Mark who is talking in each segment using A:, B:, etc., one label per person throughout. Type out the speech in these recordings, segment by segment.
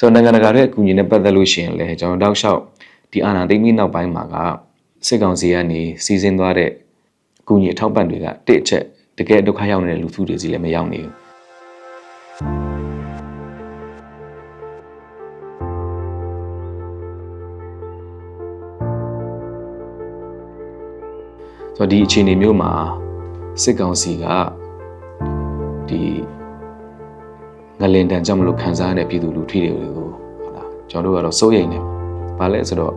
A: ဆိုတော့နိုင်ငံတကာရဲ့အကူအညီနဲ့ပတ်သက်လို့ရှိရင်လည်းကျွန်တော်တောက်လျှောက်ဒီအာဏာသိမ်းပြီးနောက်ပိုင်းမှာကစစ်ကောင်စီကနေစီစဉ်သွားတဲ့အကူအညီအထောက်ပံ့တွေကတစ်အချက်တကယ်ဒုက္ခရောက်နေတဲ့လူထုတွေစီလည်းမရောက်နေဘူးဆိုတော့ဒီအခြေအနေမျိုးမှာစစ်ကောင်စီကဒီငလင်တန်ကြောင့်မလို့ခံစားရတဲ့ပြည်သူလူထုတွေကိုဟုတ်လားကျွန်တော်တို့ကတော့စိုးရိမ်နေပါလဲဆိုတော့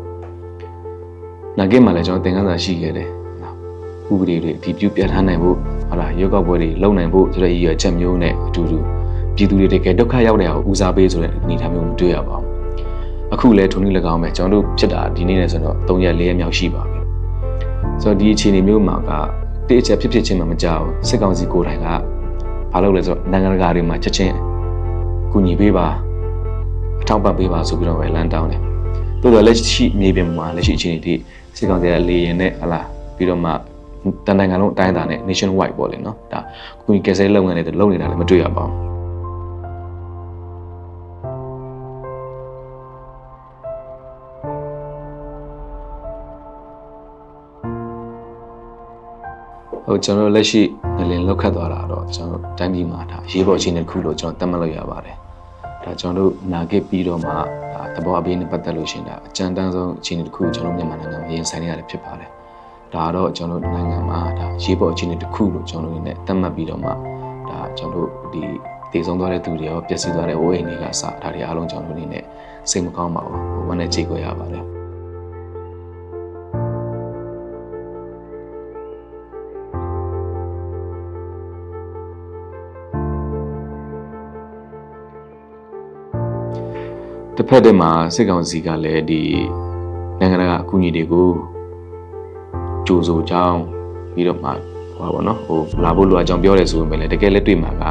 A: နာဂစ်မှာလည်းကျွန်တော်သင်ခန်းစာရှိခဲ့တယ်ဥပဒေတွေအတည်ပြုပြဋ္ဌာန်းနိုင်ဖို့ဟုတ်လားရွေးကောက်ပွဲတွေလုပ်နိုင်ဖို့ဆိုတဲ့ရည်ရွယ်ချက်မျိုးနဲ့အတူတူပြည်သူတွေတကယ်ဒုက္ခရောက်တဲ့အောင်ဦးစားပေးဆိုတဲ့အနေအထားမျိုးမတွေ့ရပါဘူးအခုလည်းထုံနည်း၎င်းပဲကျွန်တော်တို့ဖြစ်တာဒီနေ့နဲ့ဆိုတော့3ရက်4ရက်မြောက်ရှိပါပြီဆိုတော့ဒီအခြေအနေမျိုးမှာကတိအချက်ဖြစ်ချင်းမှမကြောက်စစ်ကောင်စီကိုယ်တိုင်ကဘာလုပ်လဲဆိုတော့နိုင်ငံတကာတွေမှာချက်ချင်းကူညီပေးပါအထောက်ပံ့ပေးပါဆိုပြီးတော့ပဲလမ်းတောင်းတယ်တိုးတော်လက်ရှိမြေပြင်မှာလက်ရှိအခြေအနေထိစစ်ကောင်စီကလေရင်နဲ့ဟလာပြီးတော့မှတန်နိုင်ငံလုံးအတိုင်းအတာနဲ့ nation wide ပေါ့လေနော်ဒါကူညီကယ်ဆယ်လုပ်ငန်းတွေလုပ်နေတာလည်းမတွေ့ရပါဘူးဟုတ်ကျွန်တော်လက်ရှိငလင်လောက်ခတ်သွားတာတော့ကျွန်တော်တိုင်းပြည်မှာဒါရေးပေါ်အခြေအနေတစ်ခုလို့ကျွန်တော်သတ်မှတ်လို့ရပါတယ်ဒါကျွန်တော်တို့နာဂစ်ပြီးတော့မှဒါသဘောအပေးနဲ့ပတ်သက်လို့ရှင်ဒါအကြမ်းတမ်းဆုံးအခြေအနေတစ်ခုကျွန်တော်မြန်မာနိုင်ငံမှာရင်ဆိုင်နေရတယ်ဖြစ်ပါတယ်ဒါတော့ကျွန်တော်တို့နိုင်ငံမှာဒါရေးပေါ်အခြေအနေတစ်ခုလို့ကျွန်တော်တို့နဲ့သတ်မှတ်ပြီးတော့မှဒါကျွန်တော်တို့ဒီတည်ဆုံးသွားတဲ့သူတွေရောပျက်စီးသွားတဲ့ဝိုးအိမ်တွေကစဒါတွေအားလုံးကျွန်တော်တို့အနေနဲ့စိတ်မကောင်းပါဘူးဝမ်းနဲ့ကြေကွဲရပါတယ်တစ်ဖက်တည်းမှာစစ်ကောင်စီကလည်းဒီနိုင်ငံတကာအကူအညီတွေကိုကြိုးစိုးကြောင်းပြီးတော့မှဟောပါတော့ဟိုလာဖို့လိုအပ်ကြောင်းပြောတယ်ဆိုပေမဲ့လည်းတကယ်လည်းတွေ့မှာက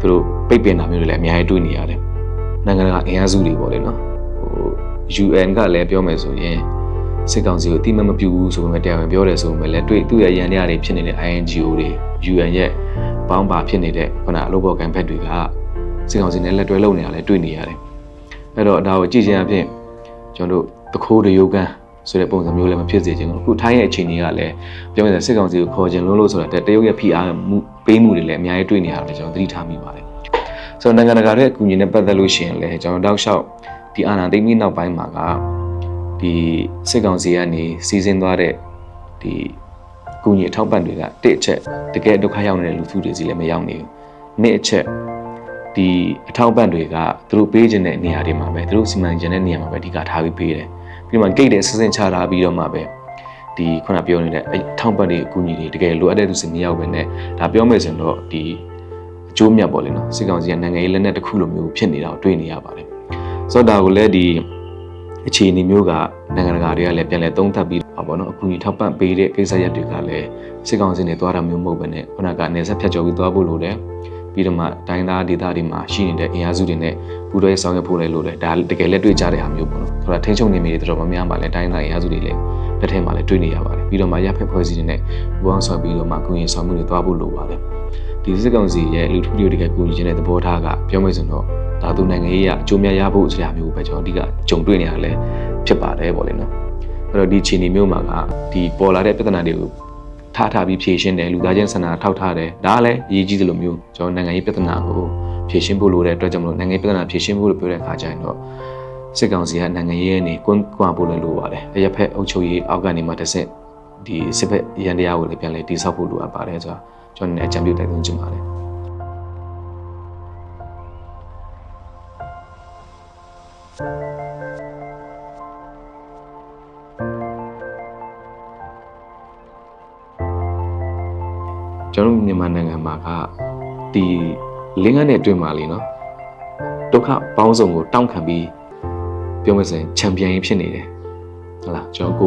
A: သူတို့ပိတ်ပင်တာမျိုးတွေလည်းအများကြီးတွေ့နေရတယ်နိုင်ငံတကာအင်အားစုတွေပေါ့လေနော်ဟို UN ကလည်းပြောမယ်ဆိုရင်စစ်ကောင်စီကိုတိမမပြူဘူးဆိုပေမဲ့တရားဝင်ပြောတယ်ဆိုပေမဲ့လည်းတွေ့သူ့ရဲ့ရန်တရားတွေဖြစ်နေတဲ့ INGO တွေ UN ရဲ့ပေါင်းပါဖြစ်နေတဲ့ခုနအလုပ်ပေါ်ကံဖက်တွေကစစ်ကောင်စီနဲ့လက်တွဲလုပ်နေတာလည်းတွေ့နေရတယ်အဲ့တော့ဒါကိုကြည့်ချင်းအဖြစ်ကျွန်တော်တို့တခိုးတရုတ်ကန်ဆိုတဲ့ပုံစံမျိုးလည်းမဖြစ်စေချင်ဘူးအခုထိုင်းရဲ့အခြေအနေကလည်းပြောမယ်ဆိုစစ်ကောင်စီကိုခေါ်ခြင်းလို့ဆိုတာတရုတ်ရဲ့ဖိအားမှုပေးမှုတွေလည်းအများကြီးတွေ့နေရတယ်ကျွန်တော်သတိထားမိပါတယ်ဆိုတော့နိုင်ငံတကာရဲ့အကူအညီနဲ့ပတ်သက်လို့ရှိရင်လည်းကျွန်တော်တောက်လျှောက်ဒီအာဏာသိမ်းပြီးနောက်ပိုင်းမှာကဒီစစ်ကောင်စီကနေစီစဉ်သွားတဲ့ဒီအကူအညီအထောက်ပံ့တွေကတစ်အချက်တကယ်ဒုက္ခရောက်နေတဲ့လူထုတွေစီလည်းမရောက်နေဘူးနှစ်အချက်ဒီအထောက်ပံ့တွေကသူတို့ပေးခြင်းတဲ့နေရာတွေမှာပဲသူတို့စီမံခြင်းတဲ့နေရာမှာပဲအဓိကထားပြီးပေးတယ်ပြီးမှဂိတ်တွေဆင်းဆင်းချထားပြီးတော့မှပဲဒီခုနပြောနေတဲ့အဲထောက်ပံ့တွေအကူအညီတွေတကယ်လိုအပ်တဲ့သူစီမရောက်ပဲနဲ့ဒါပြောမယ်ဆိုတော့ဒီအကျိုးမြတ်ပေါ့လေနော်စစ်ကောင်စီကနိုင်ငံရေးလက်နက်တစ်ခုလိုမျိုးဖြစ်နေတာကိုတွေ့နေရပါတယ်ဆိုတော့ဒါကိုလည်းဒီအခြေအနေမျိုးကနိုင်ငံတကာတွေကလည်းပြန်လည်သုံးသပ်ပြီးပါပေါ့နော်အကူအညီထောက်ပံ့ပေးတဲ့ကိစ္စရပ်တွေကလည်းစစ်ကောင်စီနဲ့သွားတာမျိုးမဟုတ်ပဲနဲ့ခုနကနေဆက်ဖြတ်ကျော်ပြီးသွားဖို့လိုတယ်ပြီးတော့မှတိုင်းသားဒေသတွေမှာရှိနေတဲ့အင်အားစုတွေနဲ့ပူးတွဲဆောင်ရွက်ဖို့လည်းလိုတယ်ဒါတကယ်လက်တွေ့ကြတဲ့ဟာမျိုးပေါ့နော်ဆိုတော့ထိန်းချုပ်နေမိတွေတော်တော်များများပါလဲတိုင်းသားအင်အားစုတွေလည်းလက်ထဲမှာလည်းတွေ့နေရပါတယ်ပြီးတော့မှရပ်ဖက်ဖွဲ့စည်းနေတဲ့ဘူအောင်ဆောင်ပြီးတော့မှကုရင်ဆောင်မှုတွေသွားဖို့လိုပါတယ်ဒီစစ်ကောင်စီရဲ့လူထုတွေတကယ်ကူညီခြင်းတဲ့သဘောထားကပြောမယ်ဆိုတော့ဒါသူနိုင်ငံရေးအကျိုးများရဖို့ဆိုတာမျိုးပဲကျွန်တော်အဓိကကြုံတွေ့နေရလဲဖြစ်ပါတယ်ပေါ့လေနော်အဲ့တော့ဒီခြေနေမျိုးမှာကဒီပေါ်လာတဲ့ပြဿနာတွေကိုထားပြီးဖြေရှင်းတယ်လူသားချင်းဆန္ဒထောက်ထားတယ်ဒါကလည်းအရေးကြီးသလိုမျိုးကျွန်တော်နိုင်ငံရေးပြဿနာကိုဖြေရှင်းဖို့လိုတဲ့အတွက်ကြောင့်မလို့နိုင်ငံရေးပြဿနာဖြေရှင်းဖို့လို့ပြောတဲ့အခါကျရင်တော့စစ်ကောင်စီကနိုင်ငံရေးနဲ့ကွန်းကွာဖို့လည်းလိုပါတယ်အရက်ဖက်အုပ်ချုပ်ရေးအောက်ကနေမှတစ်ဆင့်ဒီစစ်ဖက်ရန်တရားကိုလည်းပြန်လဲတိဆောက်ဖို့လိုအပ်ပါတယ်ဆိုတာကျွန်တော်လည်းအကြံပြုတိုက်တွန်းချင်ပါတယ်ကျွန်တော်မြန်မာနိုင်ငံမှာကဒီလင်းကနဲ့အတွင်းမှာလေနော်ဒုက္ခပေါင်းစုံကိုတောင့်ခံပြီးပြောမယ်ဆိုရင်ချန်ပီယံဖြစ်နေတယ်ဟုတ်လားကျွန်တော်ကို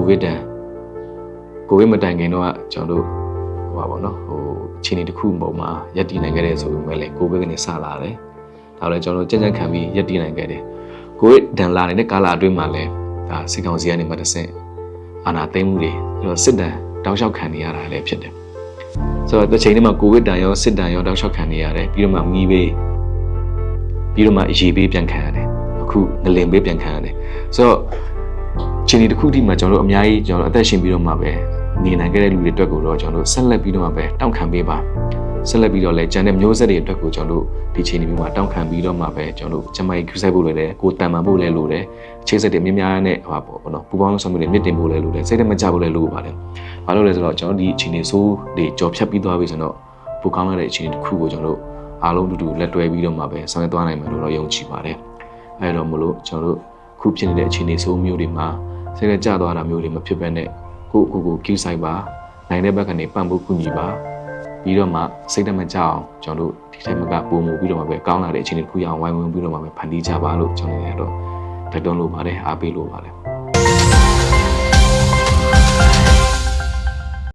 A: ဗစ်မတိုင်ခင်တော့ကျွန်တော်တို့ဟိုပါပေါ့နော်ဟိုအခြေအနေတစ်ခုပုံမှာရပ်တည်နိုင်ခဲ့တဲ့ဆိုပေမဲ့လေကိုဗစ်ကနေစလာတယ်ဒါလည်းကျွန်တော်ကြံ့ကြံ့ခံပြီးရပ်တည်နိုင်ခဲ့တယ်ကိုဗစ်ဒဏ်လာနေတဲ့ကာလအတွင်းမှာလည်းဒါစစ်ကောင်စီကနေမှတစ်ဆင့်အာဏာသိမ်းမှုတွေပြီးတော့စစ်တမ်းတောက်လျှောက်ခံနေရတာလည်းဖြစ်တယ်ဆိုတော့တစ်ချိန်တည်းမှာကိုဗစ်တန်ရောစစ်တန်ရောတောက်လျှောက်ခံနေရတယ်ပြီးတော့မှမီးပေးပြီးတော့မှအရေးပေးပြန်ခံရတယ်အခု ခုငလင်ပေးပြန်ခံရတယ်ဆိုတော့ခြေနေတစ်ခုထိမှကျွန်တော်တို့အများကြီးကျွန်တော်တို့အသက်ရှင်ပြီးတော့မှပဲနေနိုင်ခဲ့တဲ့လူတွေအတွက်ကိုတော့ကျွန်တော်တို့ဆက်လက်ပြီးတော့မှပဲတောင်းခံပေးပါဆက်လက်ပြီးတော့လဲကျန်တဲ့မျိုးဆက်တွေအတွက်ကိုကျွန်တော်တို့ဒီခြေနေမျိုးမှာတောင်းခံပြီးတော့မှပဲကျွန်တော်တို့ကျမကြီးကူးဆိုင်ဖို့လည်းကိုတန်မှန်ဖို့လည်းလိုတယ်အခြေဆက်တွေအများများနဲ့ဟောပေါ့နော်ပူပေါင်းဆောင်မှုတွေမြင့်တင်ဖို့လည်းလိုတယ်စိတ်တမကြဖို့လည်းလိုပါတယ်ဘာလို့လဲဆိုတော့ကျွန်တော်ဒီခြေနေဆိုးတွေကြော်ဖြတ်ပြီးသွားပြီဆိုတော့ပိုကောင်းလာတဲ့အခြေအနေတစ်ခုကိုကျွန်တော်တို့အားလုံးတူလက်တွဲပြီးတော့မှပဲဆောင်ရွက်သွားနိုင်မယ်လို့တော့ယုံကြည်ပါတယ်အဲဒါမို့လို့ကျွန်တော်တို့ခုဖြစ်နေတဲ့အခြေအနေဆိုးမျိုးတွေမှာစိတ်နဲ့ကြသွားတာမျိုးတွေမဖြစ်ဘဲနဲ့ကိုကိဆိုင်ပါနိုင်တဲ့ဘက်ကနေပံ့ပိုးကူညီပါပြီးတော့မှစိတ်တမကြအောင်ကျွန်တော်တို့ဒီတိုင်းမှာပုံမှုပြီးတော့မှပဲကောင်းလာတဲ့အခြေအနေတစ်ခုရအောင်ဝိုင်းဝန်းပြီးတော့မှပဲဖန်တီးကြပါလို့ကျွန်တော်လည်းတော့တိုက်တွန်းလိုပါတယ်အားပေးလိုပါတယ်